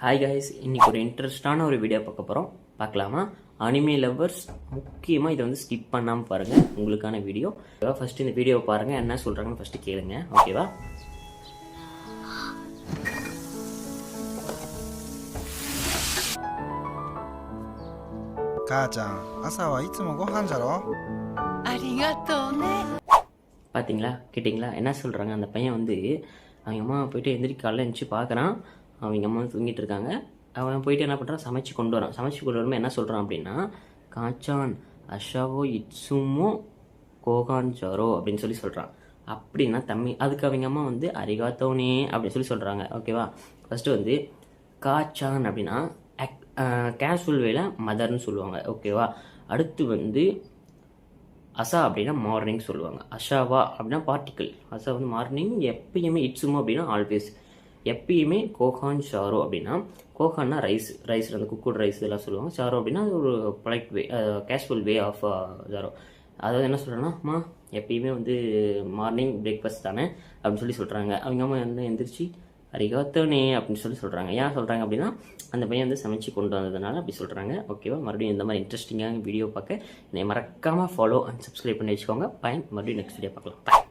Hi guys, இன்றைக்கி ஒரு இன்ட்ரெஸ்டான ஒரு வீடியோ பார்க்க போகிறோம். பார்க்கலாமா? அனிமே லவ்வர்ஸ் முக்கியமாக இதை வந்து ஸ்கிப் பண்ணாமல் பாருங்கள், உங்களுக்கான வீடியோ. ஃபஸ்ட்டு இந்த வீடியோவை பாருங்கள், என்ன சொல்கிறாங்கன்னு ஃபஸ்ட்டு கேளுங்க, ஓகேவா? 母ちゃん、朝はいつもご飯じゃろ。ありがとうね。 பார்த்தீங்களா, கேட்டிங்களா? என்ன சொல்கிறாங்க? அந்த பையன் வந்து அவங்க அம்மா போயிட்டு எந்திரிக்க காலைல எழுந்துச்சி பார்க்குறான், அவங்க அம்மா தூங்கிட்டு இருக்காங்க. அவன் போயிட்டு என்ன பண்ணுறான், சமைச்சு கொண்டு வரான். சமைச்சு கொண்டு வரும்போது என்ன சொல்கிறான் அப்படின்னா, காச்சான் அஷாவோ இட்சுமோ கோகான்சாரோ அப்படின்னு சொல்கிறான். அப்படின்னா அதுக்கு அவங்க அம்மா வந்து அரிகாத்தோனே அப்படின்னு சொல்கிறாங்க, ஓகேவா? ஃபஸ்ட்டு வந்து காச்சான் அப்படின்னா கேஷுவல் வேல மதர்னு சொல்லுவாங்க, ஓகேவா? அடுத்து வந்து அசா அப்படின்னா மார்னிங் சொல்லுவாங்க. அஷாவா அப்படின்னா பார்ட்டிக்கல். அசா வந்து மார்னிங். எப்பயுமே இட்ஸுமோ அப்படின்னா ஆல்வேஸ். எப்பயுமே கோகான் ஷாரோ அப்படின்னா, கோகான்னா ரைஸ் வந்து குக்குட் ரைஸ் இதெல்லாம் சொல்லுவாங்க. ஷாரோ அப்படின்னா அது ஒரு polite way, casual way of ஷாரோ. அதாவது என்ன சொல்கிறேன்னா, எப்பயுமே வந்து மார்னிங் பிரேக்ஃபாஸ்ட் தானே அப்படின்னு சொல்கிறாங்க. அவங்க அம்மா வந்து எந்திரிச்சு அரிகாத்தோனே அப்படின்னு சொல்கிறாங்க. ஏன் சொல்கிறாங்க அப்படின்னா, அந்த பையன் வந்து சமைச்சு கொண்டு வந்ததுனால அப்படி சொல்கிறாங்க, ஓகேவா? மறுபடியும் இந்த மாதிரி இன்ட்ரெஸ்டிங்கான வீடியோ பார்க்க என்னை மறக்காமல் ஃபாலோ அண்ட் சப்ஸ்கிரைப் பண்ணி வச்சுக்கோங்க. மறுபடியும் நெக்ஸ்ட் வீடியோ பார்க்கலாம்.